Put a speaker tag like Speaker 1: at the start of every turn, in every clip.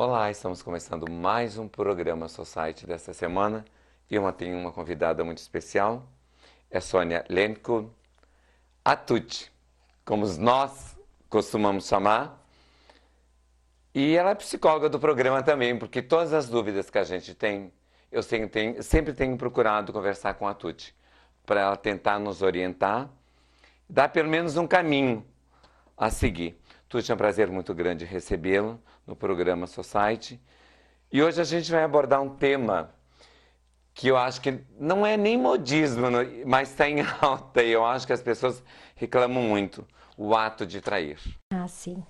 Speaker 1: Olá, estamos começando mais um programa Society desta semana e eu tenho uma convidada muito especial, é Sônia Lenco Atucci, como nós costumamos chamar, e ela é psicóloga do programa também, porque todas as dúvidas que a gente tem, eu sempre tenho procurado conversar com a Atucci, para ela tentar nos orientar, dar pelo menos um caminho a seguir. Atucci, é um prazer muito grande recebê-lo no programa Society. E hoje a gente vai abordar um tema que eu acho que não é nem modismo, mas está em alta e eu acho que as pessoas reclamam muito, o ato de trair.
Speaker 2: Ah, sim.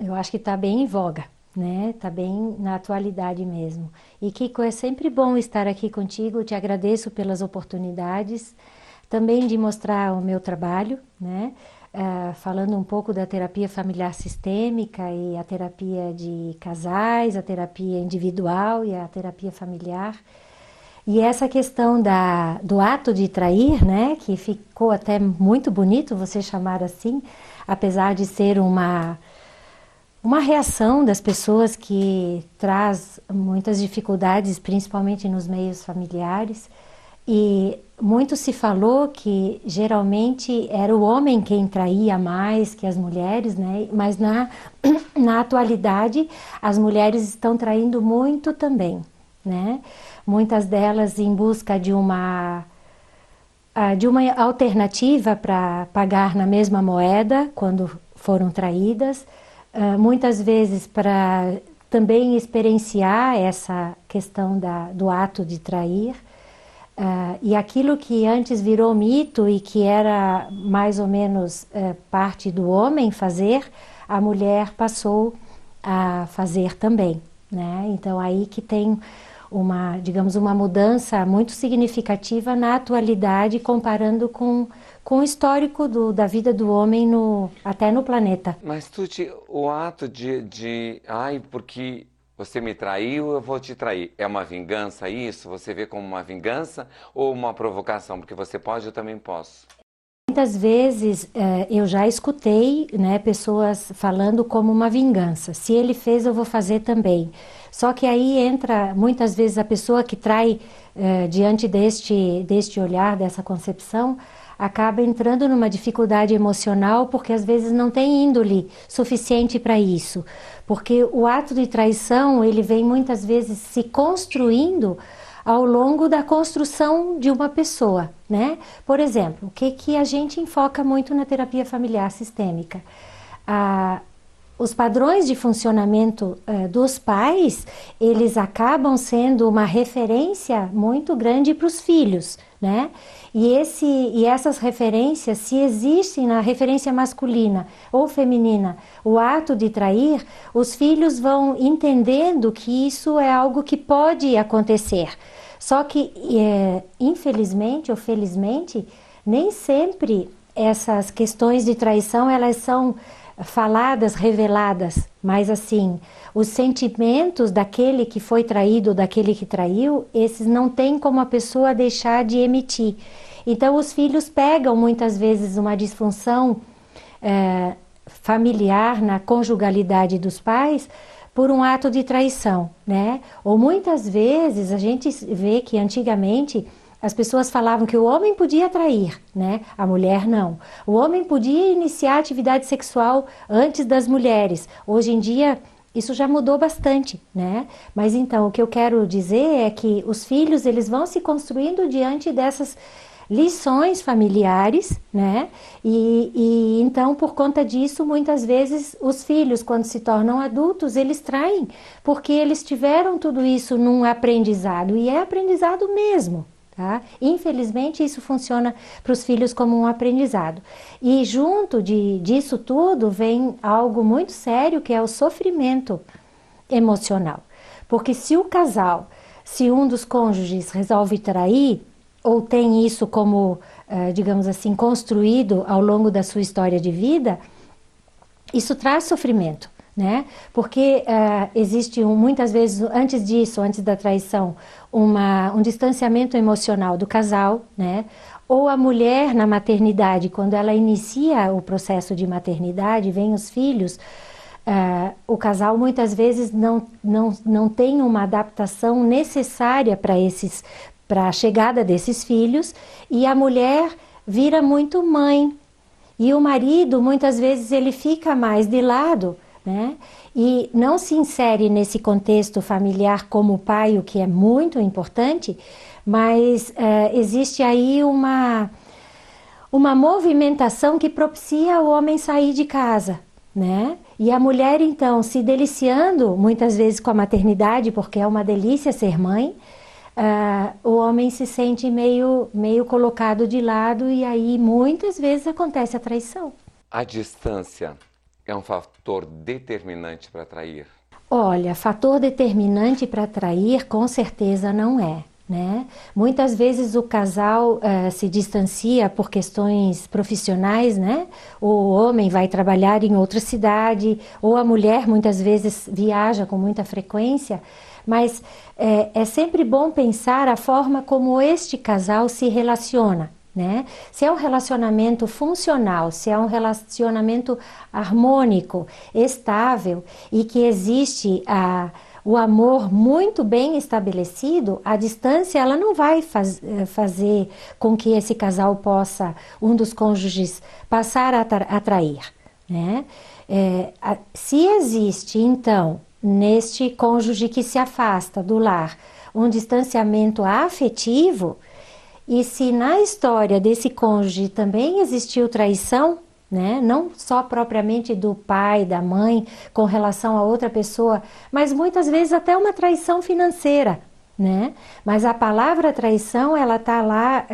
Speaker 2: Eu acho que está bem em voga, né? Está bem na atualidade mesmo. E Kiko, é sempre bom estar aqui contigo, te agradeço pelas oportunidades, também de mostrar o meu trabalho, né? Falando um pouco da terapia familiar sistêmica e a terapia de casais, a terapia individual e a terapia familiar. E essa questão do ato de trair, né, que ficou até muito bonito você chamar assim, apesar de ser uma reação das pessoas que traz muitas dificuldades, principalmente nos meios familiares. E muito se falou que geralmente era o homem quem traía mais que as mulheres, né? Mas na atualidade as mulheres estão traindo muito também, né? Muitas delas em busca de uma alternativa para pagar na mesma moeda quando foram traídas, muitas vezes para também experienciar essa questão do ato de trair. E aquilo que antes virou mito e que era mais ou menos parte do homem fazer, a mulher passou a fazer também, né? Então aí que tem digamos, uma mudança muito significativa na atualidade, comparando com o histórico da vida do homem até no planeta.
Speaker 1: Mas, Tucci, o ato ai, porque você me traiu, eu vou te trair, é uma vingança isso? Você vê como uma vingança ou uma provocação? Porque você pode, eu também posso.
Speaker 2: Muitas vezes eu já escutei, né, pessoas falando como uma vingança. Se ele fez, eu vou fazer também. Só que aí entra, muitas vezes, a pessoa que trai diante deste olhar, dessa concepção, acaba entrando numa dificuldade emocional porque às vezes não tem índole suficiente para isso. Porque o ato de traição, ele vem muitas vezes se construindo ao longo da construção de uma pessoa, né? Por exemplo, o que a gente enfoca muito na terapia familiar sistêmica? Os padrões de funcionamento dos pais, eles acabam sendo uma referência muito grande para os filhos, né? E essas referências, se existem na referência masculina ou feminina, o ato de trair, os filhos vão entendendo que isso é algo que pode acontecer. Só que, infelizmente ou felizmente, nem sempre essas questões de traição, elas são faladas, reveladas, mas assim, os sentimentos daquele que foi traído ou daquele que traiu, esses não tem como a pessoa deixar de emitir. Então os filhos pegam muitas vezes uma disfunção familiar na conjugalidade dos pais por um ato de traição, né? Ou muitas vezes a gente vê que antigamente as pessoas falavam que o homem podia trair, né? A mulher não. O homem podia iniciar atividade sexual antes das mulheres. Hoje em dia isso já mudou bastante, né? Mas então o que eu quero dizer é que os filhos, eles vão se construindo diante dessas lições familiares, né? E então, por conta disso, muitas vezes os filhos, quando se tornam adultos, eles traem, porque eles tiveram tudo isso num aprendizado, e é aprendizado mesmo, tá? Infelizmente, isso funciona para os filhos como um aprendizado. E junto disso tudo vem algo muito sério, que é o sofrimento emocional. Porque se um dos cônjuges resolve trair, ou tem isso como, digamos assim, construído ao longo da sua história de vida, isso traz sofrimento, né? Porque existe muitas vezes, antes da traição, um distanciamento emocional do casal, né? Ou a mulher na maternidade, quando ela inicia o processo de maternidade, vem os filhos, O casal muitas vezes não tem uma adaptação necessária para a chegada desses filhos, e a mulher vira muito mãe. E o marido, muitas vezes, ele fica mais de lado, né? E não se insere nesse contexto familiar como pai, o que é muito importante, mas existe aí uma movimentação que propicia o homem sair de casa, né? E a mulher, então, se deliciando muitas vezes com a maternidade, porque é uma delícia ser mãe, o homem se sente meio colocado de lado, e aí muitas vezes acontece a traição.
Speaker 1: A distância é um fator determinante para trair?
Speaker 2: Olha, fator determinante para trair com certeza não é, né? Muitas vezes o casal se distancia por questões profissionais, né? O homem vai trabalhar em outra cidade, ou a mulher muitas vezes viaja com muita frequência, mas é sempre bom pensar a forma como este casal se relaciona, né? Se é um relacionamento funcional, se é um relacionamento harmônico, estável, e que existe o amor muito bem estabelecido, a distância ela não vai fazer com que esse casal possa, um dos cônjuges, passar a trair, né? Se existe, então, neste cônjuge que se afasta do lar, um distanciamento afetivo, e se na história desse cônjuge também existiu traição, né? Não só propriamente do pai, da mãe, com relação a outra pessoa, mas muitas vezes até uma traição financeira, né? Mas a palavra traição, ela está lá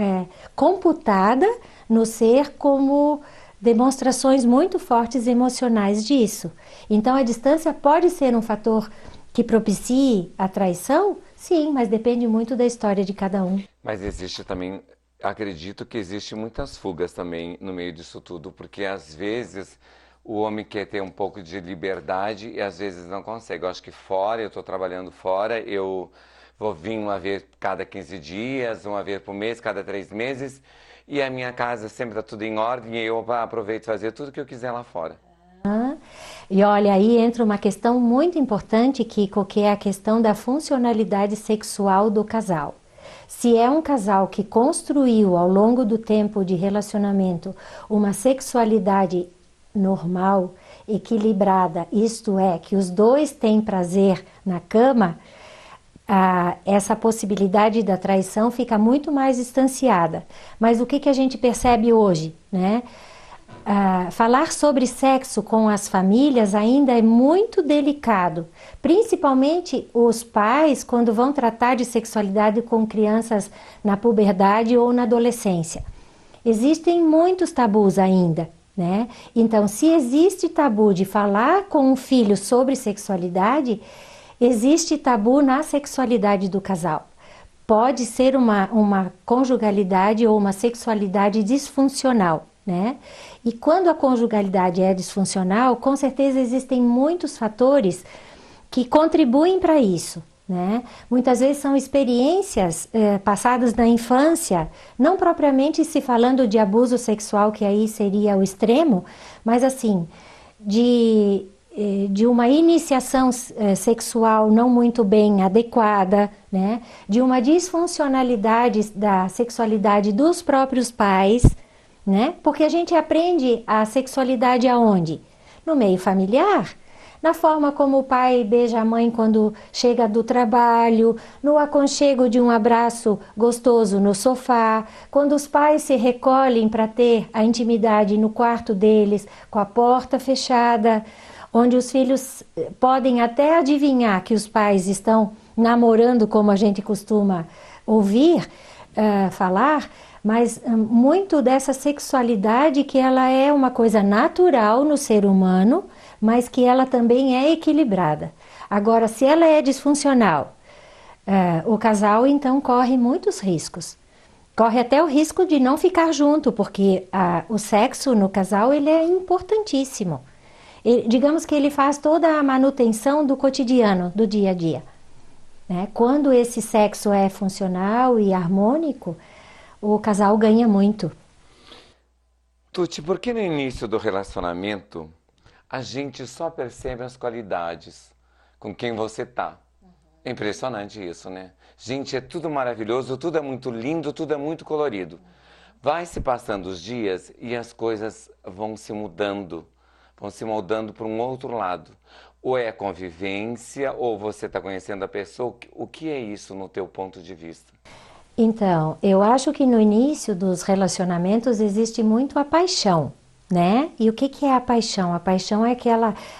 Speaker 2: computada no ser como demonstrações muito fortes emocionais disso. Então a distância pode ser um fator que propicie a traição? Sim, mas depende muito da história de cada um.
Speaker 1: Mas existe também, acredito que existe muitas fugas também no meio disso tudo, porque às vezes o homem quer ter um pouco de liberdade e às vezes não consegue. Eu acho que fora, eu estou trabalhando fora, eu vou vir uma vez cada 15 dias, uma vez por mês, cada 3 meses, e a minha casa sempre está tudo em ordem e eu aproveito fazer tudo que eu quiser lá fora.
Speaker 2: E olha, aí entra uma questão muito importante, Kiko, que é a questão da funcionalidade sexual do casal. Se é um casal que construiu ao longo do tempo de relacionamento uma sexualidade normal, equilibrada, isto é, que os dois têm prazer na cama, essa possibilidade da traição fica muito mais distanciada. Mas o que a gente percebe hoje, né? Falar sobre sexo com as famílias ainda é muito delicado, principalmente os pais quando vão tratar de sexualidade com crianças na puberdade ou na adolescência. Existem muitos tabus ainda, né? Então, se existe tabu de falar com um filho sobre sexualidade, existe tabu na sexualidade do casal. Pode ser uma conjugalidade ou uma sexualidade disfuncional, né? E quando a conjugalidade é disfuncional, com certeza existem muitos fatores que contribuem para isso, né? Muitas vezes são experiências passadas na infância, não propriamente se falando de abuso sexual, que aí seria o extremo, mas assim, de uma iniciação sexual não muito bem adequada, né? De uma disfuncionalidade da sexualidade dos próprios pais, né? Porque a gente aprende a sexualidade aonde? No meio familiar, na forma como o pai beija a mãe quando chega do trabalho, no aconchego de um abraço gostoso no sofá, quando os pais se recolhem para ter a intimidade no quarto deles, com a porta fechada, onde os filhos podem até adivinhar que os pais estão namorando, como a gente costuma ouvir falar, mas muito dessa sexualidade que ela é uma coisa natural no ser humano, mas que ela também é equilibrada. Agora, se ela é disfuncional, o casal então corre muitos riscos. Corre até o risco de não ficar junto, porque o sexo no casal ele é importantíssimo. Digamos que ele faz toda a manutenção do cotidiano, do dia a dia, né? Quando esse sexo é funcional e harmônico, o casal ganha muito.
Speaker 1: Tuti, por que no início do relacionamento a gente só percebe as qualidades com quem você tá. É impressionante isso, né? Gente, é tudo maravilhoso, tudo é muito lindo, tudo é muito colorido. Vai se passando os dias e as coisas vão se mudando para um outro lado. Ou é convivência, ou você está conhecendo a pessoa. O que é isso no teu ponto de vista?
Speaker 2: Então, eu acho que no início dos relacionamentos existe muito a paixão, né? E o que é a paixão? A paixão é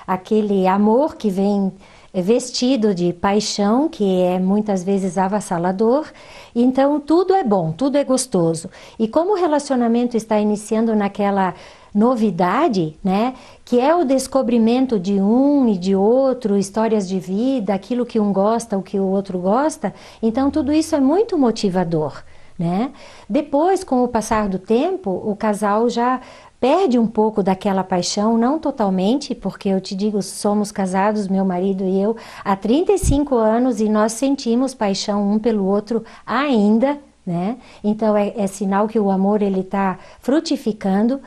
Speaker 2: aquele amor que vem vestido de paixão, que é muitas vezes avassalador. Então, tudo é bom, tudo é gostoso. E como o relacionamento está iniciando naquela novidade, né, que é o descobrimento de um e de outro, histórias de vida, aquilo que um gosta, o que o outro gosta, então tudo isso é muito motivador, né? Depois, com o passar do tempo, o casal já perde um pouco daquela paixão, não totalmente, porque eu te digo, somos casados, meu marido e eu, há 35 anos e nós sentimos paixão um pelo outro ainda, né? Então é sinal que o amor ele está frutificando.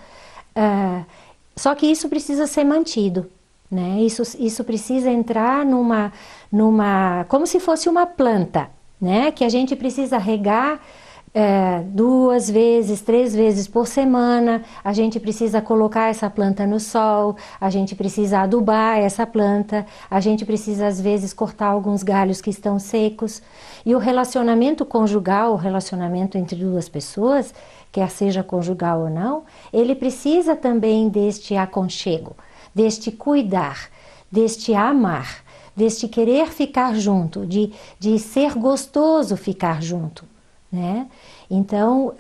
Speaker 2: Só que isso precisa ser mantido, né? Isso precisa entrar como se fosse uma planta, né? Que a gente precisa regar 2 vezes, 3 vezes por semana, a gente precisa colocar essa planta no sol, a gente precisa adubar essa planta, a gente precisa às vezes cortar alguns galhos que estão secos. E o relacionamento conjugal, o relacionamento entre duas pessoas, quer seja conjugal ou não, ele precisa também deste aconchego, deste cuidar, deste amar, deste querer ficar junto, de ser gostoso ficar junto, né? Então,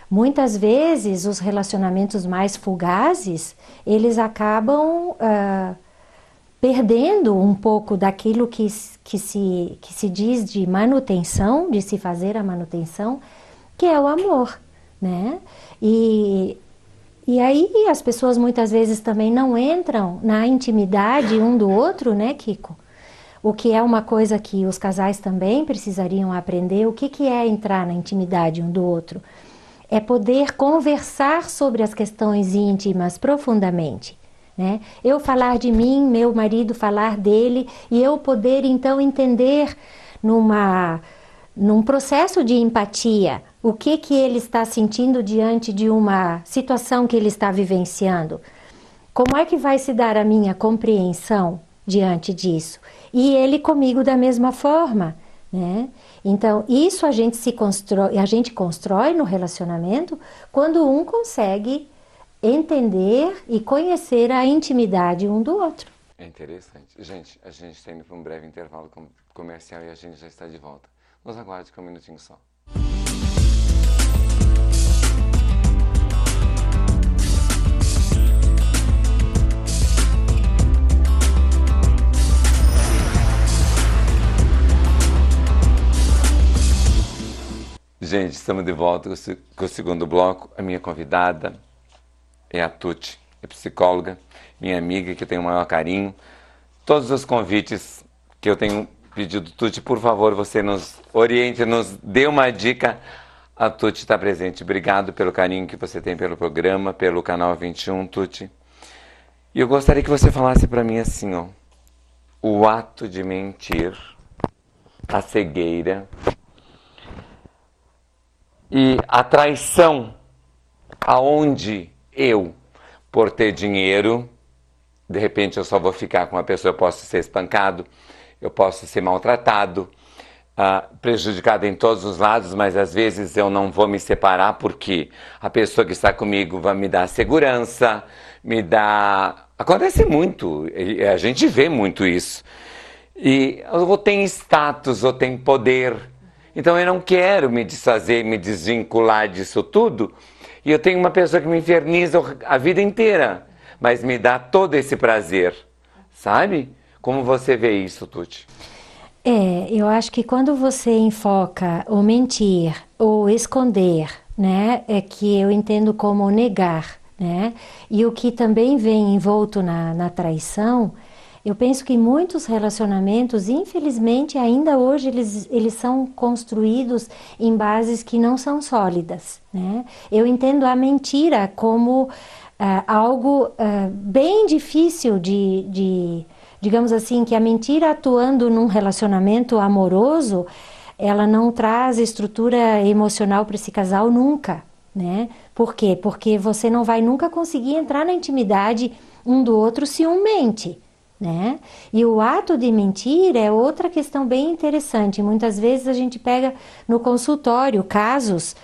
Speaker 2: muitas vezes os relacionamentos mais fugazes, eles acabam perdendo um pouco daquilo que se diz de manutenção, de se fazer a manutenção, que é o amor, né? E aí as pessoas muitas vezes também não entram na intimidade um do outro, né, Kiko? O que é uma coisa que os casais também precisariam aprender. O que é entrar na intimidade um do outro? É poder conversar sobre as questões íntimas profundamente, né? Eu falar de mim, meu marido falar dele, e eu poder então entender num processo de empatia o que ele está sentindo diante de uma situação que ele está vivenciando. Como é que vai se dar a minha compreensão diante disso? E ele comigo da mesma forma, né? Então, isso a gente constrói no relacionamento quando um consegue entender e conhecer a intimidade um do outro.
Speaker 1: É interessante. Gente, a gente está indo para um breve intervalo comercial e a gente já está de volta. Nos aguarde com um minutinho só. Gente, estamos de volta com o segundo bloco. A minha convidada é a Tuti, é psicóloga, minha amiga, que eu tenho o maior carinho. Todos os convites que eu tenho pedido, Tuti, por favor, você nos oriente, nos dê uma dica. A Tuti está presente. Obrigado pelo carinho que você tem pelo programa, pelo Canal 21, Tuti. E eu gostaria que você falasse para mim assim, ó, o ato de mentir, a cegueira e a traição, aonde eu, por ter dinheiro, de repente eu só vou ficar com uma pessoa, eu posso ser espancado, eu posso ser maltratado, prejudicado em todos os lados, mas às vezes eu não vou me separar porque a pessoa que está comigo vai me dar segurança, me dá... Acontece muito, a gente vê muito isso. E ou tem status, ou tem poder. Então eu não quero me desfazer, me desvincular disso tudo. E eu tenho uma pessoa que me inferniza a vida inteira, mas me dá todo esse prazer, sabe? Como você vê isso, Tuti?
Speaker 2: Eu acho que quando você enfoca o mentir ou esconder, né, é que eu entendo como negar, né? E o que também vem envolto na traição, eu penso que muitos relacionamentos, infelizmente, ainda hoje eles são construídos em bases que não são sólidas, né? Eu entendo a mentira como algo bem difícil digamos assim, que a mentira atuando num relacionamento amoroso, ela não traz estrutura emocional para esse casal nunca, né? Por quê? Porque você não vai nunca conseguir entrar na intimidade um do outro se um mente, né? E o ato de mentir é outra questão bem interessante. Muitas vezes a gente pega no consultório casos,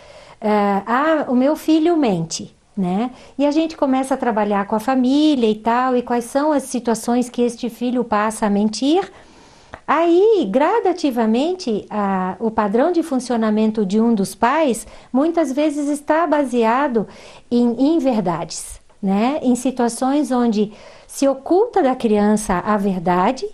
Speaker 2: o meu filho mente, né? E a gente começa a trabalhar com a família e tal, e quais são as situações que este filho passa a mentir. Aí, gradativamente, o padrão de funcionamento de um dos pais muitas vezes está baseado em inverdades, né? Em situações onde se oculta da criança a verdade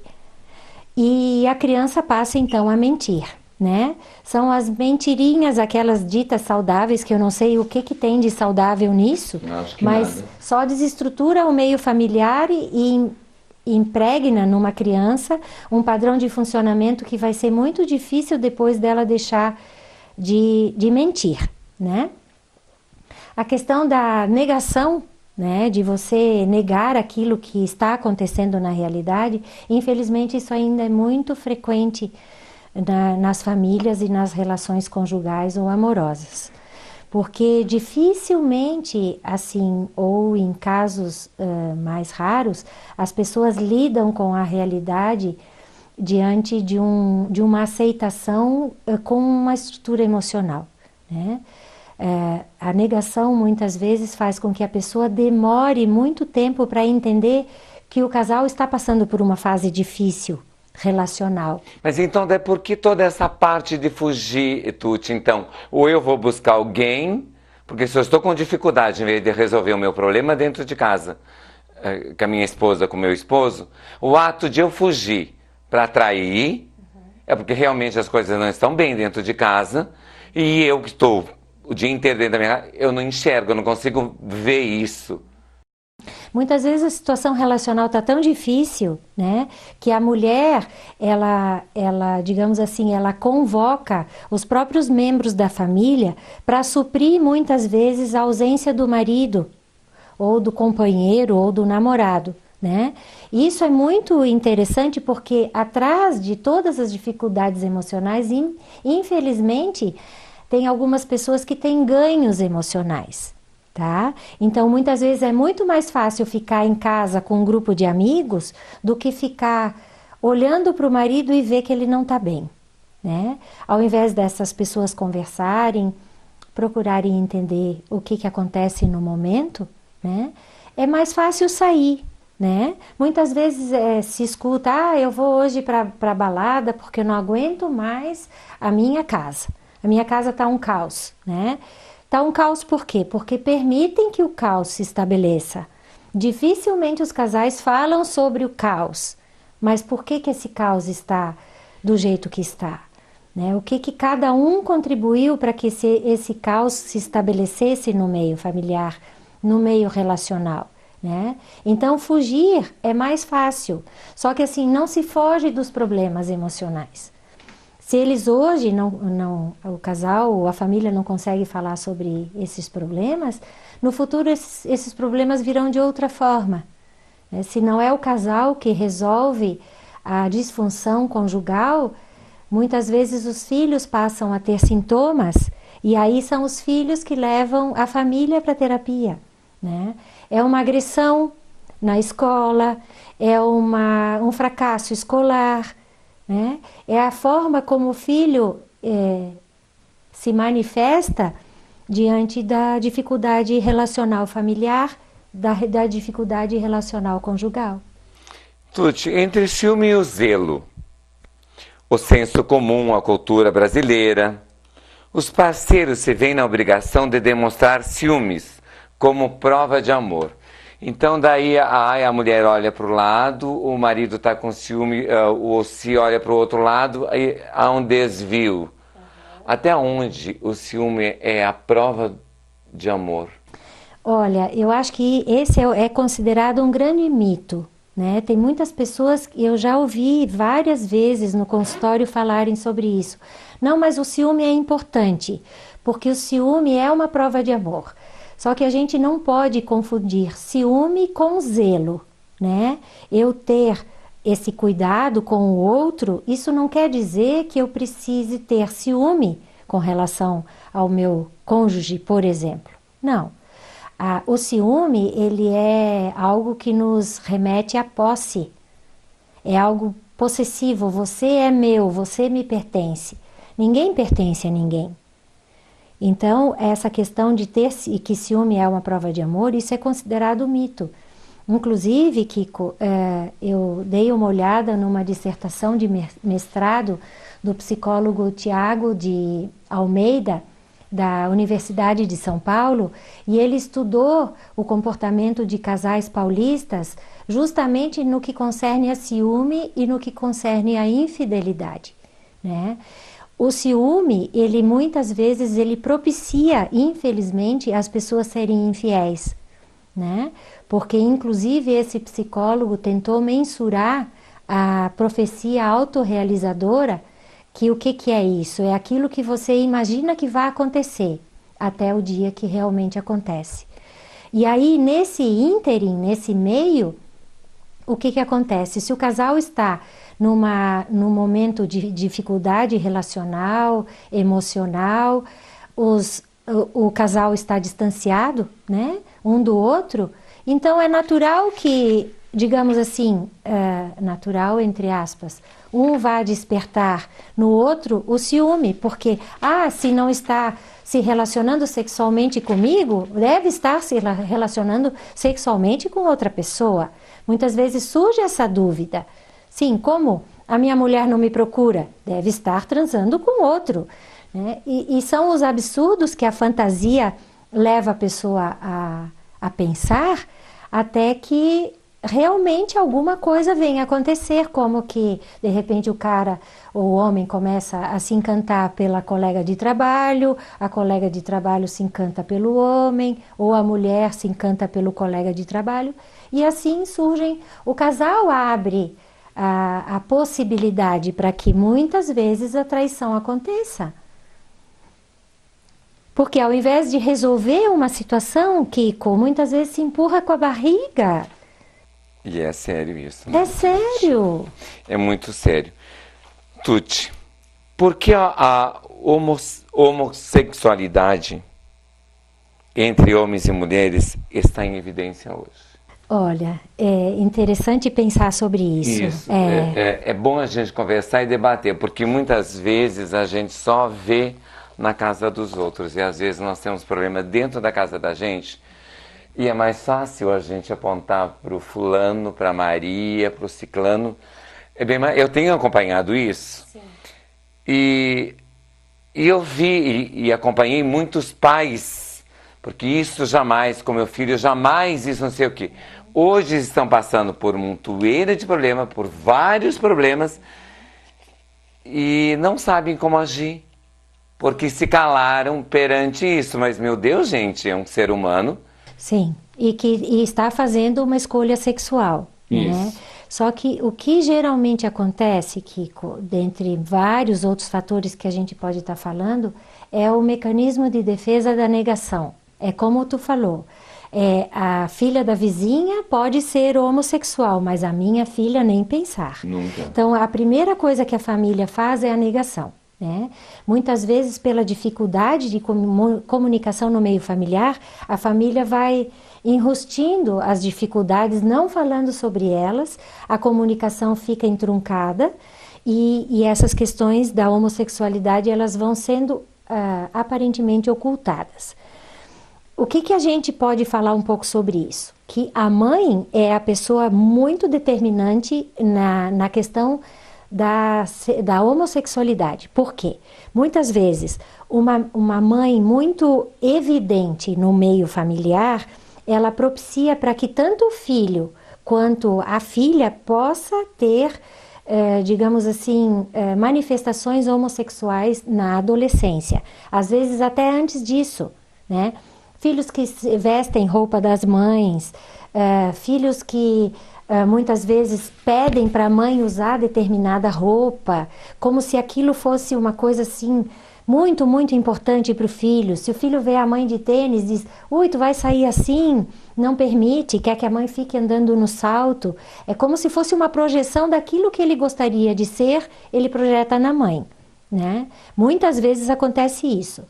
Speaker 2: e a criança passa então a mentir, né? São as mentirinhas, aquelas ditas saudáveis, que eu não sei o que tem de saudável nisso,
Speaker 1: Acho que
Speaker 2: mas
Speaker 1: nada.
Speaker 2: só desestrutura o meio familiar e impregna numa criança um padrão de funcionamento que vai ser muito difícil depois dela deixar de mentir, né? A questão da negação, né, de você negar aquilo que está acontecendo na realidade, infelizmente isso ainda é muito frequente nas famílias e nas relações conjugais ou amorosas. Porque dificilmente, assim, ou em casos mais raros, as pessoas lidam com a realidade diante de uma aceitação com uma estrutura emocional, né? A negação muitas vezes faz com que a pessoa demore muito tempo para entender que o casal está passando por uma fase difícil relacional.
Speaker 1: Mas então, é por que toda essa parte de fugir, Tuti? Então, ou eu vou buscar alguém, porque se eu estou com dificuldade em vez de resolver o meu problema dentro de casa, com a minha esposa, com o meu esposo, o ato de eu fugir para atrair é porque realmente as coisas não estão bem dentro de casa e eu que estou o dia inteiro dentro da minha casa, eu não enxergo, eu não consigo ver isso.
Speaker 2: Muitas vezes a situação relacional está tão difícil, né, que a mulher, ela, digamos assim, ela convoca os próprios membros da família para suprir muitas vezes a ausência do marido, ou do companheiro, ou do namorado, né? Isso é muito interessante porque atrás de todas as dificuldades emocionais, infelizmente, tem algumas pessoas que têm ganhos emocionais. Tá? Então, muitas vezes é muito mais fácil ficar em casa com um grupo de amigos do que ficar olhando para o marido e ver que ele não está bem, né? Ao invés dessas pessoas conversarem, procurarem entender o que acontece no momento, né? É mais fácil sair, né? Muitas vezes se escuta, eu vou hoje para a balada porque eu não aguento mais a minha casa. A minha casa está um caos, né? Está um caos por quê? Porque permitem que o caos se estabeleça. Dificilmente os casais falam sobre o caos, mas por que esse caos está do jeito que está? Né? O que cada um contribuiu para que esse caos se estabelecesse no meio familiar, no meio relacional? Né? Então fugir é mais fácil, só que assim não se foge dos problemas emocionais. Se eles hoje, o casal ou a família não consegue falar sobre esses problemas, no futuro esses problemas virão de outra forma. Se não é o casal que resolve a disfunção conjugal, muitas vezes os filhos passam a ter sintomas e aí são os filhos que levam a família para a terapia, né? É uma agressão na escola, é um fracasso escolar, né? É a forma como o filho se manifesta diante da dificuldade relacional familiar, da dificuldade relacional conjugal.
Speaker 1: Tuti, entre o ciúme e o zelo, o senso comum à cultura brasileira, os parceiros se veem na obrigação de demonstrar ciúmes como prova de amor. Então daí a mulher olha para o lado, o marido está com ciúme, ou se olha para o outro lado, aí há um desvio. Até onde o ciúme é a prova de amor?
Speaker 2: Olha, eu acho que esse é considerado um grande mito, né? Tem muitas pessoas que eu já ouvi várias vezes no consultório falarem sobre isso. Não, mas o ciúme é importante, porque o ciúme é uma prova de amor. Só que a gente não pode confundir ciúme com zelo, né? Eu ter esse cuidado com o outro, isso não quer dizer que eu precise ter ciúme com relação ao meu cônjuge, por exemplo. Não. O ciúme, ele é algo que nos remete à posse. É algo possessivo. Você é meu, você me pertence. Ninguém pertence a ninguém. Então, essa questão de ter que ciúme é uma prova de amor, isso é considerado mito. Inclusive, Kiko, eu dei uma olhada numa dissertação de mestrado do psicólogo Tiago de Almeida, da Universidade de São Paulo, e ele estudou o comportamento de casais paulistas justamente no que concerne a ciúme e no que concerne a infidelidade, né? O ciúme, ele muitas vezes ele propicia, infelizmente, as pessoas serem infiéis, né? Porque inclusive esse psicólogo tentou mensurar a profecia autorrealizadora, que o que é isso? É aquilo que você imagina que vai acontecer, até o dia que realmente acontece. E aí, nesse ínterim, nesse meio, o que acontece? Se o casal está num momento de dificuldade relacional, emocional, o casal está distanciado, né, um do outro, então é natural que, digamos assim, natural entre aspas, um vai despertar no outro o ciúme, porque, se não está se relacionando sexualmente comigo, deve estar se relacionando sexualmente com outra pessoa. Muitas vezes surge essa dúvida. Sim, como a minha mulher não me procura? Deve estar transando com outro, né? E são os absurdos que a fantasia leva a pessoa a pensar, até que realmente alguma coisa venha acontecer, como que de repente o homem começa a se encantar pela colega de trabalho, a colega de trabalho se encanta pelo homem, ou a mulher se encanta pelo colega de trabalho, e assim o casal abre a possibilidade para que muitas vezes a traição aconteça. Porque ao invés de resolver uma situação, Kiko, muitas vezes se empurra com a barriga.
Speaker 1: E é sério isso, né?
Speaker 2: É sério.
Speaker 1: É muito sério. Tuti, por que a homossexualidade entre homens e mulheres está em evidência hoje?
Speaker 2: Olha, é interessante pensar sobre isso.
Speaker 1: Isso. É bom a gente conversar e debater, porque muitas vezes a gente só vê na casa dos outros, e às vezes nós temos problema dentro da casa da gente, e é mais fácil a gente apontar para o fulano, para a Maria, para o ciclano. Eu tenho acompanhado isso.
Speaker 2: Sim.
Speaker 1: E eu vi e acompanhei muitos pais, porque isso jamais, com meu filho, jamais isso não sei o quê. Hoje estão passando por uma montoeira de problemas, por vários problemas, e não sabem como agir, porque se calaram perante isso. Mas, meu Deus, gente, é um ser humano.
Speaker 2: Sim, e está fazendo uma escolha sexual, né? Só que o que geralmente acontece, Kiko, dentre vários outros fatores que a gente pode estar falando, é o mecanismo de defesa da negação. É como tu falou, a filha da vizinha pode ser homossexual, mas a minha filha nem pensar.
Speaker 1: Nunca.
Speaker 2: Então, a primeira coisa que a família faz é a negação, né? Muitas vezes, pela dificuldade de comunicação no meio familiar, a família vai enrustindo as dificuldades, não falando sobre elas, a comunicação fica entroncada e essas questões da homossexualidade elas vão sendo aparentemente ocultadas. O que a gente pode falar um pouco sobre isso? Que a mãe é a pessoa muito determinante na questão da homossexualidade. Por quê? Muitas vezes, uma mãe muito evidente no meio familiar, ela propicia para que tanto o filho quanto a filha possa ter, digamos assim, manifestações homossexuais na adolescência. Às vezes até antes disso, né? Filhos que vestem roupa das mães, filhos que muitas vezes pedem para a mãe usar determinada roupa, como se aquilo fosse uma coisa assim muito, muito importante para o filho. Se o filho vê a mãe de tênis, diz, ui, tu vai sair assim, não permite, quer que a mãe fique andando no salto. É como se fosse uma projeção daquilo que ele gostaria de ser, ele projeta na mãe, né? Muitas vezes acontece isso.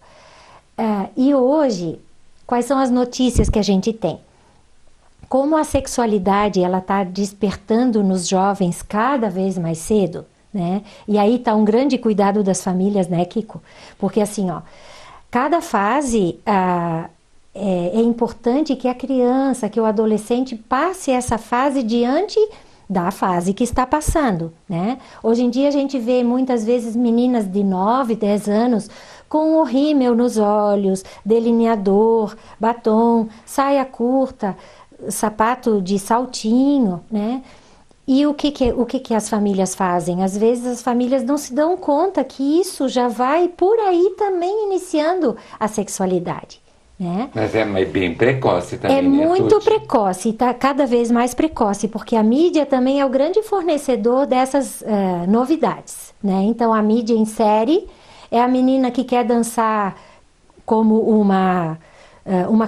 Speaker 2: E hoje, quais são as notícias que a gente tem? Como a sexualidade ela está despertando nos jovens cada vez mais cedo, né? E aí está um grande cuidado das famílias, né, Kiko? Porque assim, ó, cada fase é importante que a criança, que o adolescente passe essa fase diante da fase que está passando, né? Hoje em dia a gente vê muitas vezes meninas de 9, 10 anos com o rímel nos olhos, delineador, batom, saia curta, sapato de saltinho, né? E o que as famílias fazem? Às vezes as famílias não se dão conta que isso já vai por aí também iniciando a sexualidade, né?
Speaker 1: Mas é bem precoce também,
Speaker 2: É
Speaker 1: né,
Speaker 2: muito
Speaker 1: Tuti?
Speaker 2: precoce, está cada vez mais precoce, porque a mídia também é o grande fornecedor dessas novidades, né? Então a mídia insere, é a menina que quer dançar como uma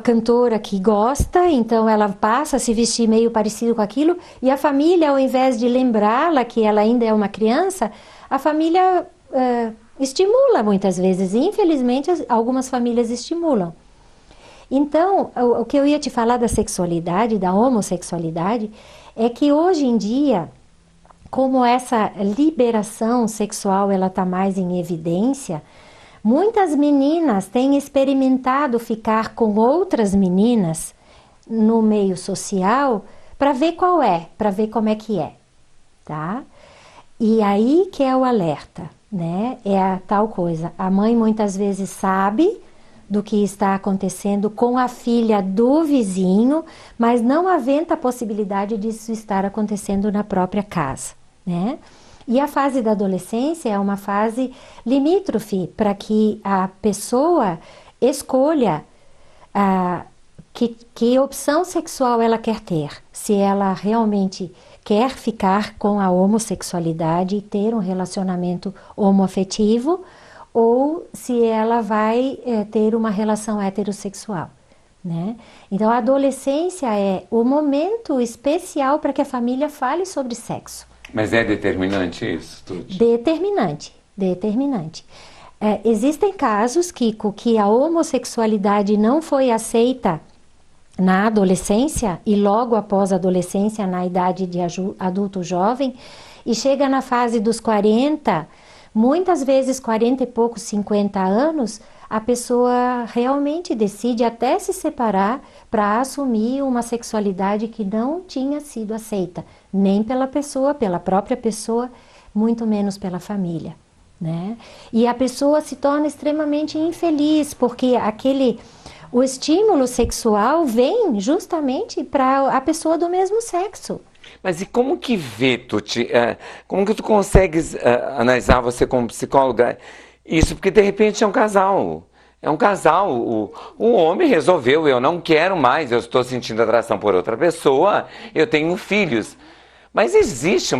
Speaker 2: cantora que gosta, então ela passa a se vestir meio parecido com aquilo, e a família, ao invés de lembrá-la que ela ainda é uma criança, a família estimula muitas vezes, e infelizmente algumas famílias estimulam. Então, o que eu ia te falar da sexualidade, da homossexualidade, é que hoje em dia, como essa liberação sexual ela está mais em evidência, muitas meninas têm experimentado ficar com outras meninas no meio social para ver qual é, para ver como é que é, tá? E aí que é o alerta, né? É a tal coisa. A mãe muitas vezes sabe do que está acontecendo com a filha do vizinho, mas não aventa a possibilidade disso estar acontecendo na própria casa, né? E a fase da adolescência é uma fase limítrofe para que a pessoa escolha que opção sexual ela quer ter. Se ela realmente quer ficar com a homossexualidade e ter um relacionamento homoafetivo, ou se ela vai ter uma relação heterossexual, né? Então a adolescência é o momento especial para que a família fale sobre sexo.
Speaker 1: Mas é determinante isso, Tuti?
Speaker 2: Determinante. Existem casos, Kiko, que a homossexualidade não foi aceita na adolescência e logo após a adolescência, na idade de adulto jovem, e chega na fase dos 40, muitas vezes 40 e poucos, 50 anos, a pessoa realmente decide até se separar para assumir uma sexualidade que não tinha sido aceita, nem pela pessoa, pela própria pessoa, muito menos pela família, né? E a pessoa se torna extremamente infeliz, porque o estímulo sexual vem justamente para a pessoa do mesmo sexo.
Speaker 1: Mas e como que vê, Tuti? Como que tu consegues analisar, você como psicóloga, isso? Porque de repente é um casal. É um casal. O homem resolveu, eu não quero mais, eu estou sentindo atração por outra pessoa, eu tenho filhos. Mas existe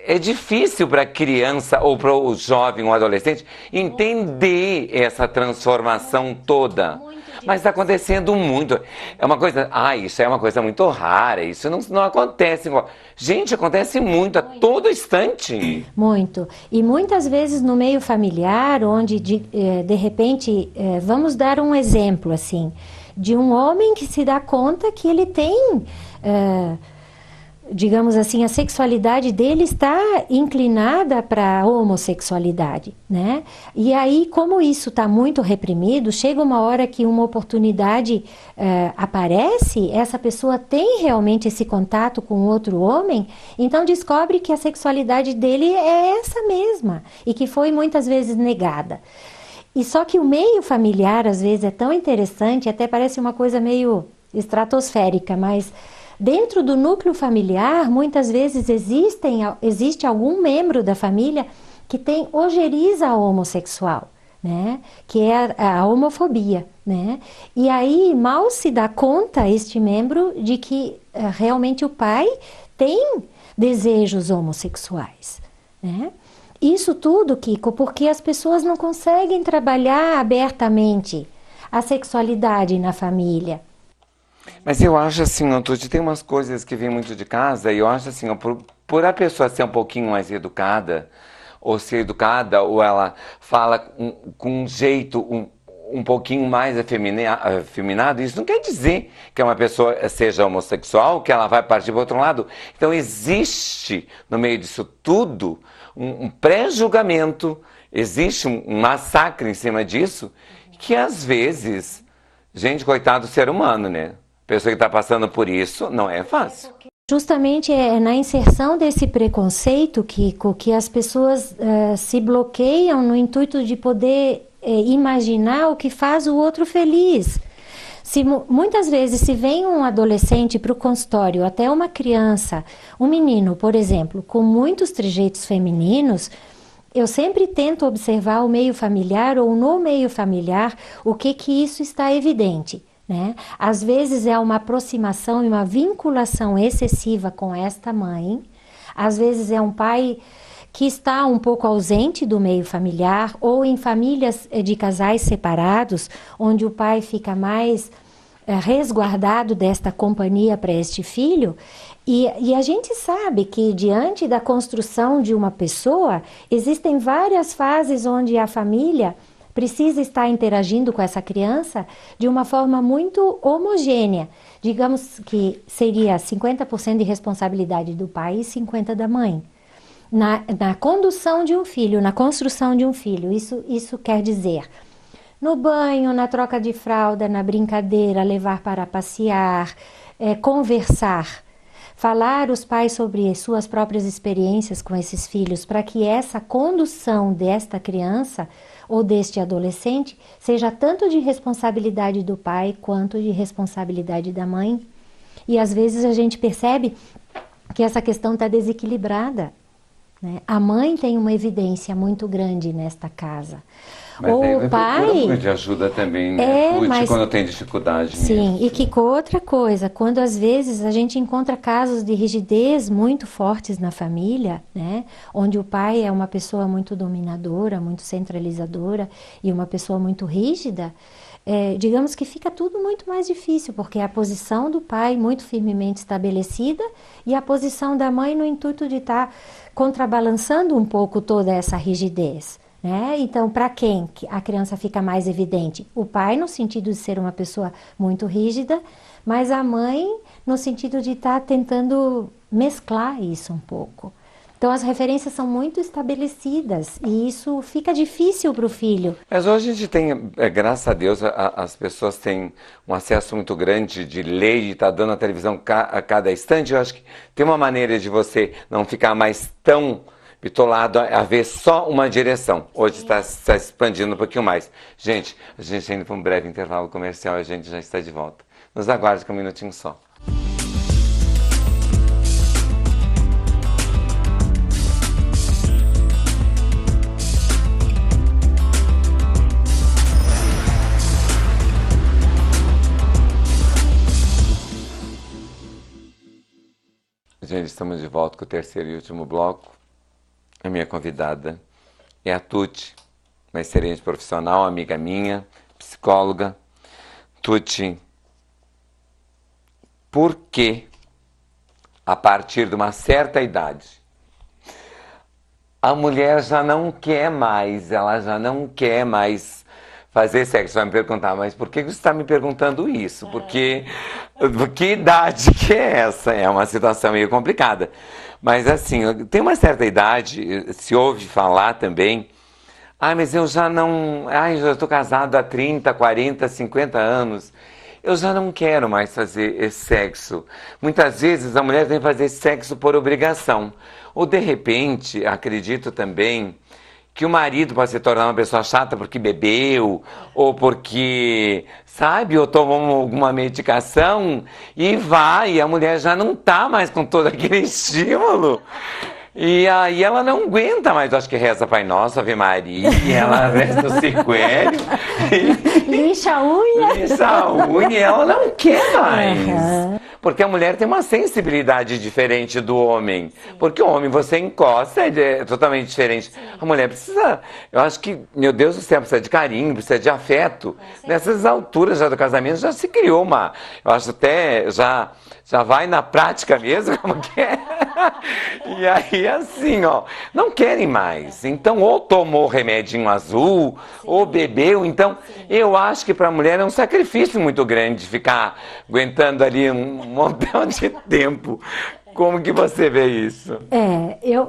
Speaker 1: é difícil para a criança ou para o jovem ou adolescente entender essa transformação toda. Mas está acontecendo muito. É uma coisa, isso é uma coisa muito rara, isso não acontece. Gente, acontece muito, a todo instante.
Speaker 2: Muito. E muitas vezes no meio familiar, onde de repente, vamos dar um exemplo assim, de um homem que se dá conta que ele tem... digamos assim, a sexualidade dele está inclinada para a homossexualidade, né? E aí, como isso está muito reprimido, chega uma hora que uma oportunidade aparece, essa pessoa tem realmente esse contato com outro homem, então descobre que a sexualidade dele é essa mesma e que foi muitas vezes negada. E só que o meio familiar, às vezes, é tão interessante, até parece uma coisa meio estratosférica, mas... dentro do núcleo familiar, muitas vezes existe algum membro da família que tem ojeriza homossexual, né? Que é a homofobia, né? E aí mal se dá conta este membro de que realmente o pai tem desejos homossexuais, né? Isso tudo, Kiko, porque as pessoas não conseguem trabalhar abertamente a sexualidade na família.
Speaker 1: Mas eu acho assim, Tuti, tem umas coisas que vêm muito de casa e eu acho assim, ó, por a pessoa ser um pouquinho mais educada, ou ser educada, ou ela fala com um jeito um pouquinho mais afeminado, isso não quer dizer que uma pessoa seja homossexual, que ela vai partir para o outro lado. Então existe, no meio disso tudo, um pré-julgamento, existe um massacre em cima disso, que às vezes, gente, coitado do ser humano, né? Pessoa que está passando por isso, não é fácil.
Speaker 2: Justamente é na inserção desse preconceito, Kiko, que as pessoas se bloqueiam no intuito de poder imaginar o que faz o outro feliz. Muitas vezes, se vem um adolescente para o consultório, até uma criança, um menino, por exemplo, com muitos trejeitos femininos, eu sempre tento observar o meio familiar ou no meio familiar o que isso está evidente. Né? Às vezes é uma aproximação e uma vinculação excessiva com esta mãe, às vezes é um pai que está um pouco ausente do meio familiar, ou em famílias de casais separados, onde o pai fica mais resguardado desta companhia para este filho, e a gente sabe que diante da construção de uma pessoa, existem várias fases onde a família precisa estar interagindo com essa criança de uma forma muito homogênea. Digamos que seria 50% de responsabilidade do pai e 50% da mãe. Na condução de um filho, na construção de um filho, isso quer dizer no banho, na troca de fralda, na brincadeira, levar para passear, conversar, falar os pais sobre suas próprias experiências com esses filhos, para que essa condução desta criança ou deste adolescente seja tanto de responsabilidade do pai quanto de responsabilidade da mãe. E às vezes a gente percebe que essa questão está desequilibrada. Né? A mãe tem uma evidência muito grande nesta casa.
Speaker 1: Mas
Speaker 2: o pai
Speaker 1: de ajuda também, né?
Speaker 2: Mas
Speaker 1: quando tem dificuldade.
Speaker 2: Sim,
Speaker 1: mesmo.
Speaker 2: E que outra coisa, quando às vezes a gente encontra casos de rigidez muito fortes na família, né? Onde o pai é uma pessoa muito dominadora, muito centralizadora e uma pessoa muito rígida, digamos que fica tudo muito mais difícil, porque a posição do pai muito firmemente estabelecida e a posição da mãe no intuito de estar contrabalançando um pouco toda essa rigidez. Né? Então, para quem a criança fica mais evidente? O pai, no sentido de ser uma pessoa muito rígida, mas a mãe, no sentido de estar tentando mesclar isso um pouco. Então, as referências são muito estabelecidas e isso fica difícil para o filho.
Speaker 1: Mas hoje a gente tem, graças a Deus, as pessoas têm um acesso muito grande de lei, está dando a televisão a cada instante. Eu acho que tem uma maneira de você não ficar mais tão bitolado a ver só uma direção. Hoje está expandindo um pouquinho mais. Gente, a gente indo para um breve intervalo comercial e a gente já está de volta. Nos aguarde com um minutinho só. Gente, estamos de volta com o terceiro e último bloco. A minha convidada é a Tuti, uma excelente profissional, amiga minha, psicóloga. Tuti, por que, a partir de uma certa idade, a mulher já não quer mais, ela já não quer mais fazer sexo? Você vai me perguntar, mas por que você está me perguntando isso? Porque que idade que é essa? É uma situação meio complicada. Mas assim, tem uma certa idade, se ouve falar também, mas eu já não, eu já estou casado há 30, 40, 50 anos, eu já não quero mais fazer esse sexo. Muitas vezes a mulher vem fazer sexo por obrigação. Ou de repente, acredito também, que o marido pode se tornar uma pessoa chata porque bebeu, ou porque, sabe, ou tomou alguma medicação, e a mulher já não está mais com todo aquele estímulo. E aí ela não aguenta mais, acho que reza Pai Nosso, Ave Maria, ela reza o Siquério.
Speaker 2: Lixa a unha.
Speaker 1: Lixa a unha e ela não quer mais.
Speaker 2: Uhum.
Speaker 1: Porque a mulher tem uma sensibilidade diferente do homem. Porque o homem você encosta, é totalmente diferente. A mulher precisa, eu acho que, meu Deus do céu, precisa de carinho, precisa de afeto. Nessas alturas já do casamento já se criou uma, eu acho até, já vai na prática mesmo, como que é? E aí assim, ó, não querem mais. Então ou tomou remedinho azul, ou bebeu. Então eu acho que para a mulher é um sacrifício muito grande ficar aguentando ali um montão de tempo. Como que você vê isso?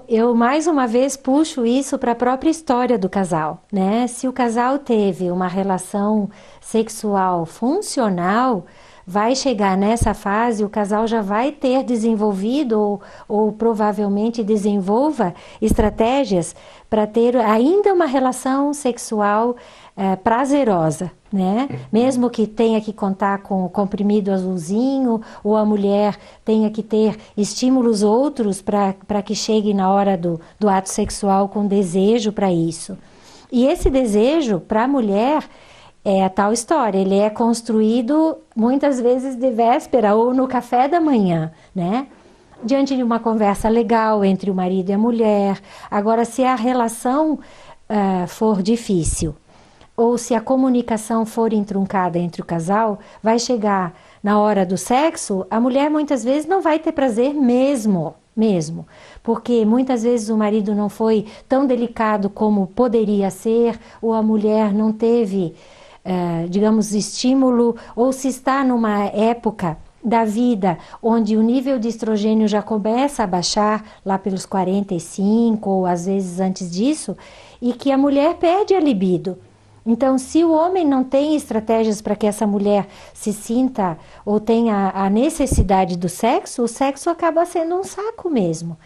Speaker 2: Eu mais uma vez puxo isso para a própria história do casal, né? Se o casal teve uma relação sexual funcional, vai chegar nessa fase, o casal já vai ter desenvolvido ou provavelmente desenvolva estratégias para ter ainda uma relação sexual prazerosa, né? Mesmo que tenha que contar com o comprimido azulzinho ou a mulher tenha que ter estímulos outros para que chegue na hora do ato sexual com desejo para isso. E esse desejo para a mulher é a tal história, ele é construído muitas vezes de véspera ou no café da manhã, né? Diante de uma conversa legal entre o marido e a mulher. Agora, se a relação for difícil ou se a comunicação for entroncada entre o casal, vai chegar na hora do sexo, a mulher muitas vezes não vai ter prazer mesmo, porque muitas vezes o marido não foi tão delicado como poderia ser, ou a mulher não teve digamos, estímulo, ou se está numa época da vida onde o nível de estrogênio já começa a baixar lá pelos 45 ou às vezes antes disso, e que a mulher perde a libido. Então, se o homem não tem estratégias para que essa mulher se sinta ou tenha a necessidade do sexo, o sexo acaba sendo um saco mesmo.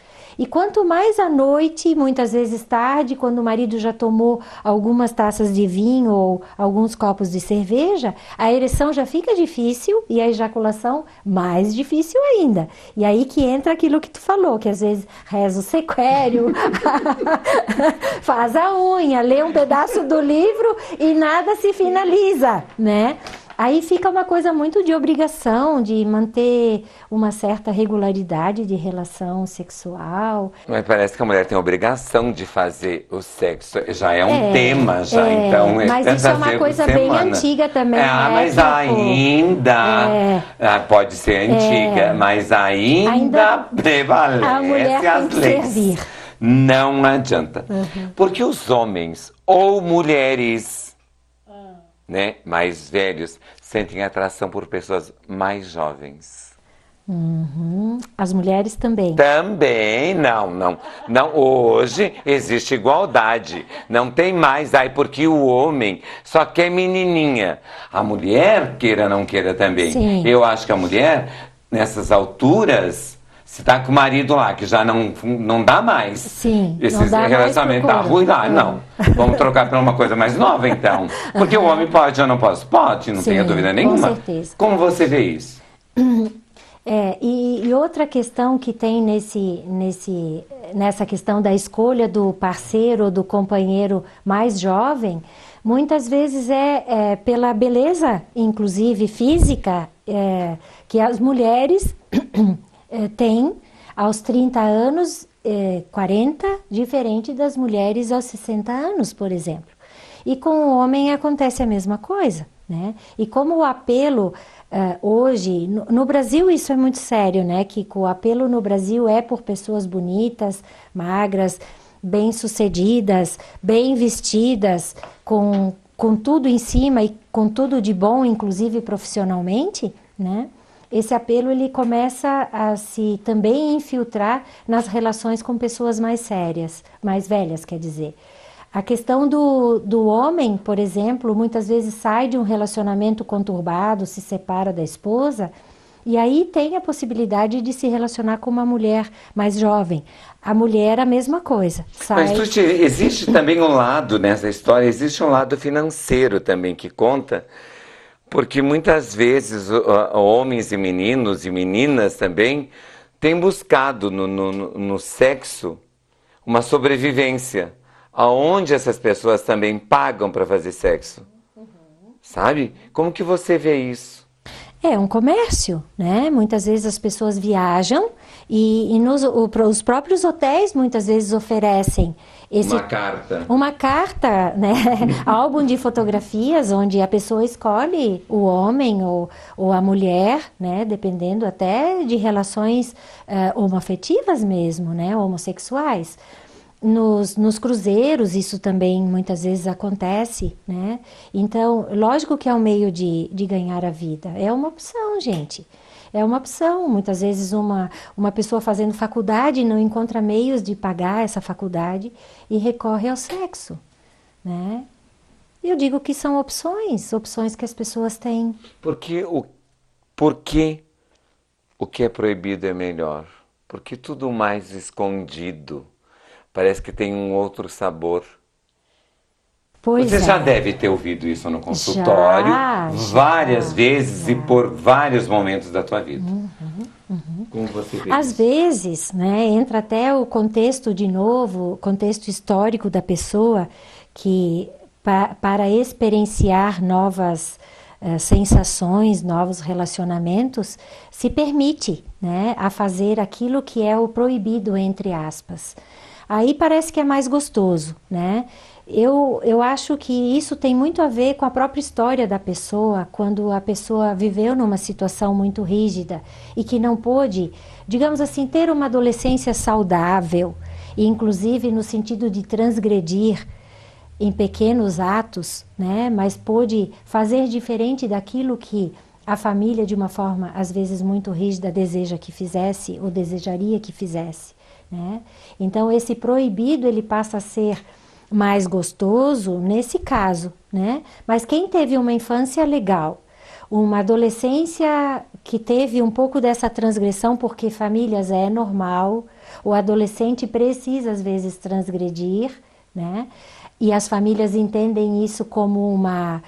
Speaker 2: E quanto mais à noite, muitas vezes tarde, quando o marido já tomou algumas taças de vinho ou alguns copos de cerveja, a ereção já fica difícil e a ejaculação mais difícil ainda. E aí que entra aquilo que tu falou, que às vezes reza o sequério, faz a unha, lê um pedaço do livro e nada se finaliza, né? Aí fica uma coisa muito de obrigação, de manter uma certa regularidade de relação sexual.
Speaker 1: Mas parece que a mulher tem a obrigação de fazer o sexo. Já é um tema, já. Então,
Speaker 2: mas isso é uma coisa bem antiga também.
Speaker 1: Mas ainda... pode ser antiga, mas ainda prevalece
Speaker 2: a mulher
Speaker 1: as
Speaker 2: tem que
Speaker 1: leis.
Speaker 2: servir.
Speaker 1: Não adianta. Porque os homens ou mulheres... né, mais velhos, sentem atração por pessoas mais jovens.
Speaker 2: As mulheres também.
Speaker 1: Também, não. Hoje existe igualdade. Não tem mais, porque o homem só quer menininha. A mulher, queira ou não queira também.
Speaker 2: Sim.
Speaker 1: Eu acho que a mulher, nessas alturas... Se tá com o marido lá, que já não dá mais.
Speaker 2: Sim,
Speaker 1: esse
Speaker 2: não dá
Speaker 1: relacionamento
Speaker 2: mais
Speaker 1: tá ruim lá, não. Vamos trocar por uma coisa mais nova, então. Porque o homem pode, eu não posso? Pode, não tenha dúvida nenhuma.
Speaker 2: Com certeza.
Speaker 1: Como você vê isso?
Speaker 2: E outra questão que tem nessa questão da escolha do parceiro ou do companheiro mais jovem, muitas vezes é pela beleza, inclusive física, que as mulheres... tem aos 30 anos, 40, diferente das mulheres aos 60 anos, por exemplo. E com o homem acontece a mesma coisa, né? E como o apelo hoje, no Brasil isso é muito sério, né? Que o apelo no Brasil é por pessoas bonitas, magras, bem-sucedidas, bem vestidas, com tudo em cima e com tudo de bom, inclusive profissionalmente, né? Esse apelo ele começa a se também infiltrar nas relações com pessoas mais sérias, mais velhas, quer dizer. A questão do homem, por exemplo, muitas vezes sai de um relacionamento conturbado, se separa da esposa, e aí tem a possibilidade de se relacionar com uma mulher mais jovem. A mulher, a mesma coisa.
Speaker 1: Mas, Tuti, existe também um lado nessa história, existe um lado financeiro também que conta... Porque muitas vezes homens e meninos e meninas também têm buscado no sexo uma sobrevivência, aonde essas pessoas também pagam para fazer sexo. Sabe? Como que você vê isso?
Speaker 2: É um comércio, né? Muitas vezes as pessoas viajam os próprios hotéis muitas vezes oferecem uma carta, né? Álbum de fotografias onde a pessoa escolhe o homem ou a mulher, né? Dependendo até de relações homoafetivas mesmo, né? Homossexuais. Nos cruzeiros isso também muitas vezes acontece, né? Então, lógico que é um meio de ganhar a vida. É uma opção, gente. É uma opção. Muitas vezes uma pessoa fazendo faculdade não encontra meios de pagar essa faculdade e recorre ao sexo, né? Eu digo que são opções que as pessoas têm.
Speaker 1: Porque o que é proibido é melhor? Porque tudo mais escondido parece que tem um outro sabor.
Speaker 2: Pois
Speaker 1: Você já
Speaker 2: é.
Speaker 1: deve ter ouvido isso no consultório várias vezes e por vários momentos da tua vida. Como você vê
Speaker 2: Às
Speaker 1: isso?
Speaker 2: vezes, né, entra até o contexto de novo, o contexto histórico da pessoa que para experienciar novas sensações, novos relacionamentos, se permite, né, a fazer aquilo que é o proibido, entre aspas. Aí parece que é mais gostoso, né? Eu acho que isso tem muito a ver com a própria história da pessoa, quando a pessoa viveu numa situação muito rígida e que não pôde, digamos assim, ter uma adolescência saudável, e inclusive no sentido de transgredir em pequenos atos, né? Mas pôde fazer diferente daquilo que a família, de uma forma às vezes muito rígida, deseja que fizesse ou desejaria que fizesse, né? Então esse proibido ele passa a ser mais gostoso nesse caso, né? Mas quem teve uma infância legal, uma adolescência que teve um pouco dessa transgressão, porque famílias é normal, o adolescente precisa às vezes transgredir, né? E as famílias entendem isso como uma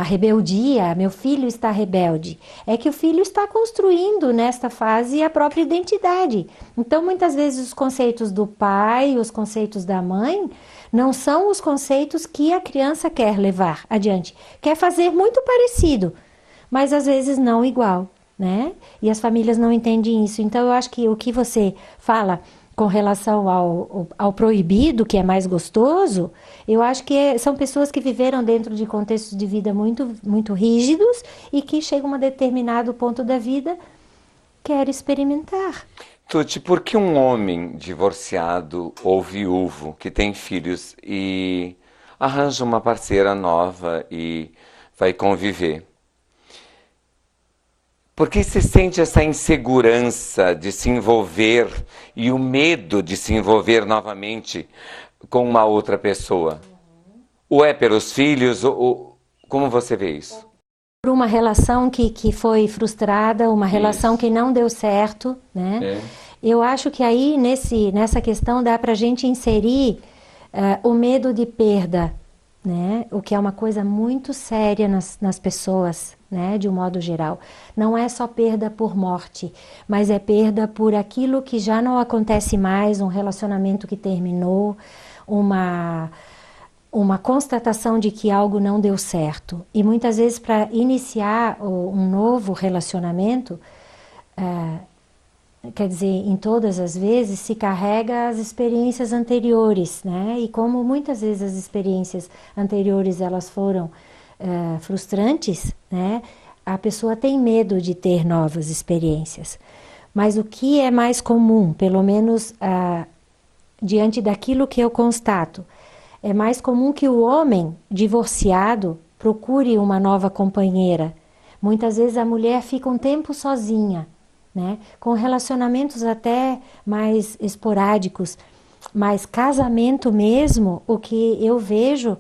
Speaker 2: rebeldia. Meu filho está rebelde. É que o filho está construindo nesta fase a própria identidade. Então, muitas vezes, os conceitos do pai, os conceitos da mãe, não são os conceitos que a criança quer levar adiante. Quer fazer muito parecido, mas às vezes não igual, né? E as famílias não entendem isso. Então, eu acho que o que você fala com relação ao proibido, que é mais gostoso, eu acho que são pessoas que viveram dentro de contextos de vida muito, muito rígidos e que chegam a um determinado ponto da vida, quer experimentar.
Speaker 1: Tuti, por que um homem divorciado ou viúvo que tem filhos e arranja uma parceira nova e vai conviver? Por que se sente essa insegurança de se envolver e o medo de se envolver novamente com uma outra pessoa? Ou é pelos filhos, como você vê isso?
Speaker 2: Por uma relação que foi frustrada, uma relação
Speaker 1: Isso.
Speaker 2: que não deu certo, né?
Speaker 1: É.
Speaker 2: Eu acho que aí nessa questão dá para a gente inserir o medo de perda, né? O que é uma coisa muito séria nas pessoas, né? De um modo geral. Não é só perda por morte, mas é perda por aquilo que já não acontece mais, um relacionamento que terminou, uma constatação de que algo não deu certo. E muitas vezes para iniciar um novo relacionamento, quer dizer, em todas as vezes se carrega as experiências anteriores, né? E como muitas vezes as experiências anteriores elas foram frustrantes, né? A pessoa tem medo de ter novas experiências. Mas o que é mais comum, pelo menos diante daquilo que eu constato, é mais comum que o homem divorciado procure uma nova companheira. Muitas vezes a mulher fica um tempo sozinha, né? Com relacionamentos até mais esporádicos, mas casamento mesmo, o que eu vejo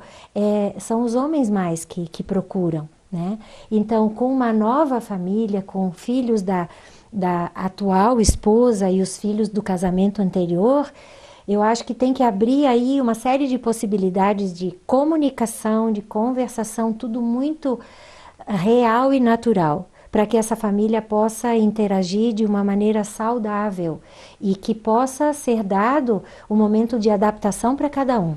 Speaker 2: são os homens mais que procuram, né? Então, com uma nova família, com filhos da atual esposa e os filhos do casamento anterior, eu acho que tem que abrir aí uma série de possibilidades de comunicação, de conversação, tudo muito real e natural. para que essa família possa interagir de uma maneira saudável e que possa ser dado um momento de adaptação para cada um,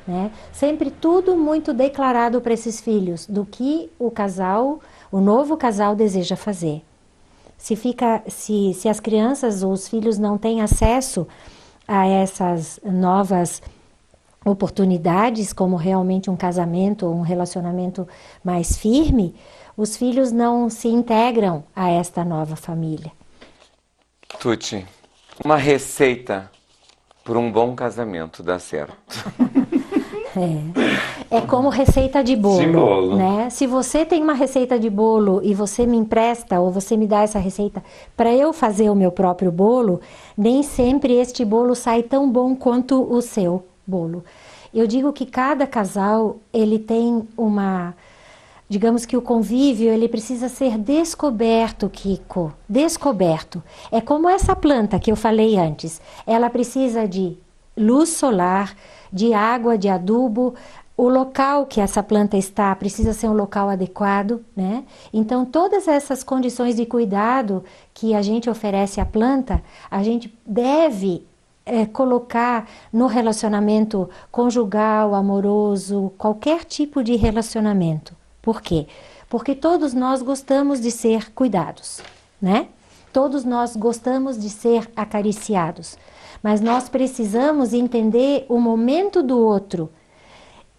Speaker 2: né? Sempre tudo muito declarado para esses filhos do que o novo casal deseja fazer. Se as crianças ou os filhos não têm acesso a essas novas oportunidades, como realmente um casamento ou um relacionamento mais firme, os filhos não se integram a esta nova família.
Speaker 1: Tuti, uma receita para um bom casamento dar certo.
Speaker 2: É como receita de bolo,
Speaker 1: De bolo,
Speaker 2: né? Se você tem uma receita de bolo e você me empresta ou você me dá essa receita para eu fazer o meu próprio bolo, nem sempre este bolo sai tão bom quanto o seu bolo. Eu digo que cada casal, ele tem digamos que o convívio, ele precisa ser descoberto, Kiko, descoberto. É como essa planta que eu falei antes, ela precisa de luz solar, de água, de adubo, o local que essa planta está precisa ser um local adequado, né? Então, todas essas condições de cuidado que a gente oferece à planta, a gente deve colocar no relacionamento conjugal, amoroso, qualquer tipo de relacionamento. Por quê? Porque todos nós gostamos de ser cuidados, né? Todos nós gostamos de ser acariciados. Mas nós precisamos entender o momento do outro.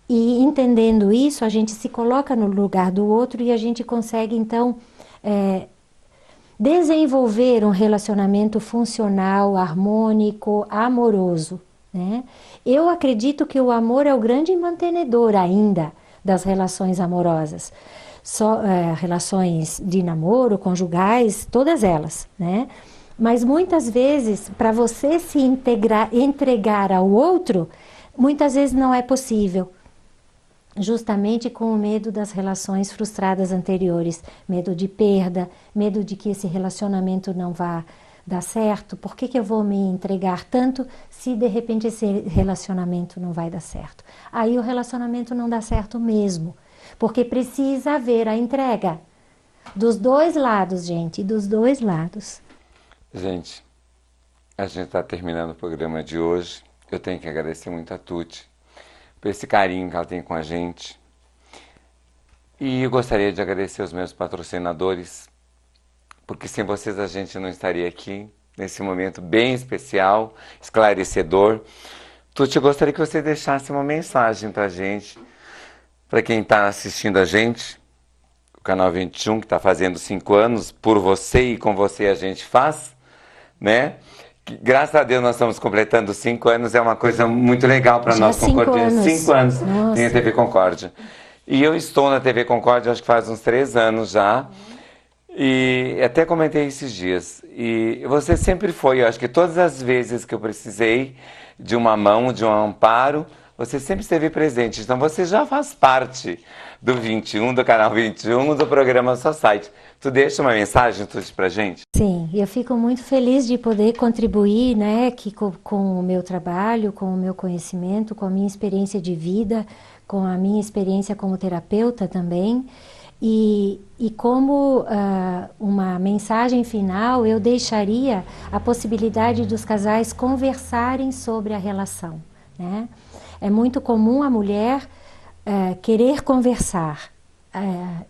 Speaker 2: E entendendo isso, a gente se coloca no lugar do outro e a gente consegue, então, desenvolver um relacionamento funcional, harmônico, amoroso, né? Eu acredito que o amor é o grande mantenedor ainda das relações amorosas. Relações de namoro, conjugais, todas elas, né? Mas muitas vezes, para você se entregar ao outro, muitas vezes não é possível. Justamente com o medo das relações frustradas anteriores, medo de perda, medo de que esse relacionamento não vá dar certo. Por que eu vou me entregar tanto se de repente esse relacionamento não vai dar certo? Aí o relacionamento não dá certo mesmo, porque precisa haver a entrega dos dois lados, gente, dos dois lados.
Speaker 1: Gente, a gente está terminando o programa de hoje. Eu tenho que agradecer muito a Tuti por esse carinho que ela tem com a gente. E eu gostaria de agradecer os meus patrocinadores, porque sem vocês a gente não estaria aqui, nesse momento bem especial, esclarecedor. Tuti, eu gostaria que você deixasse uma mensagem para a gente, para quem está assistindo a gente, o Canal 21, que está fazendo 5 anos, por você e com você a gente faz, né? Graças a Deus nós estamos completando 5 anos, é uma coisa muito legal para nós, Concórdia. 5 anos tem a TV Concórdia. E eu estou na TV Concórdia, acho que faz uns 3 anos já. E até comentei esses dias. E você sempre foi, eu acho que todas as vezes que eu precisei de uma mão, de um amparo, você sempre esteve presente. Então você já faz parte do 21, do Canal 21, do programa Society. Tu deixa uma mensagem pra gente?
Speaker 2: Sim, eu fico muito feliz de poder contribuir, né, com o meu trabalho, com o meu conhecimento, com a minha experiência de vida, com a minha experiência como terapeuta também. E como uma mensagem final, eu deixaria a possibilidade dos casais conversarem sobre a relação, né? É muito comum a mulher querer conversar,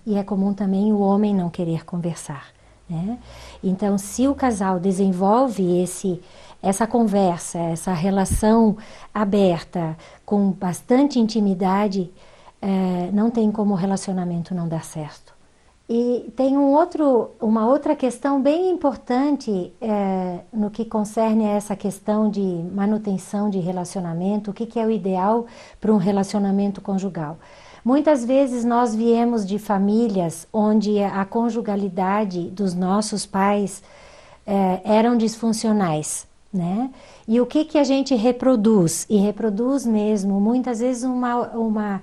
Speaker 2: e é comum também o homem não querer conversar, né? Então, se o casal desenvolve essa conversa, essa relação aberta, com bastante intimidade, não tem como o relacionamento não dar certo. E tem uma outra questão bem importante no que concerne a essa questão de manutenção de relacionamento, o que é o ideal para um relacionamento conjugal. Muitas vezes nós viemos de famílias onde a conjugalidade dos nossos pais eram disfuncionais, né? E o que a gente reproduz? E reproduz mesmo, muitas vezes uma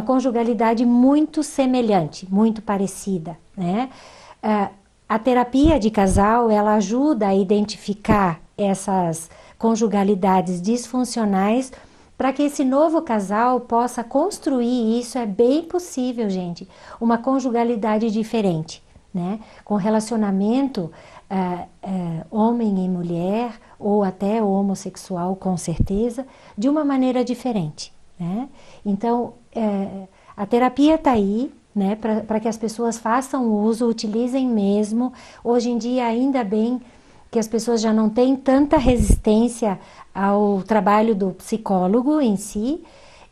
Speaker 2: conjugalidade muito semelhante, muito parecida, né? A terapia de casal, ela ajuda a identificar essas conjugalidades disfuncionais para que esse novo casal possa construir, isso é bem possível, gente, uma conjugalidade diferente, né? Com relacionamento homem e mulher, ou até homossexual, com certeza, de uma maneira diferente, né? Então, a terapia está aí, né, para que as pessoas façam uso, utilizem mesmo. Hoje em dia, ainda bem que as pessoas já não têm tanta resistência ao trabalho do psicólogo em si,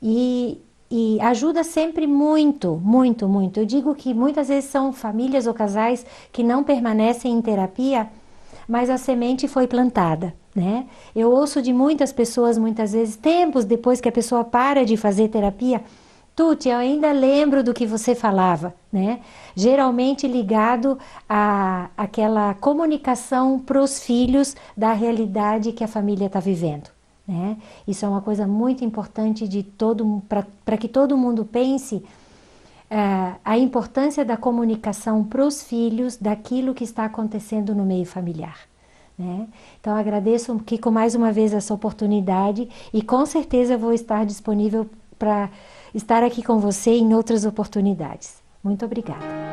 Speaker 2: e ajuda sempre muito, muito, muito. Eu digo que muitas vezes são famílias ou casais que não permanecem em terapia, mas a semente foi plantada, né? Eu ouço de muitas pessoas, muitas vezes, tempos depois que a pessoa para de fazer terapia: Tuti, eu ainda lembro do que você falava, né? Geralmente ligado àquela comunicação para os filhos da realidade que a família está vivendo, né? Isso é uma coisa muito importante para que todo mundo pense a importância da comunicação para os filhos daquilo que está acontecendo no meio familiar, né? Então agradeço, Kiko, mais uma vez essa oportunidade, e com certeza eu vou estar disponível para estar aqui com você em outras oportunidades. Muito obrigada.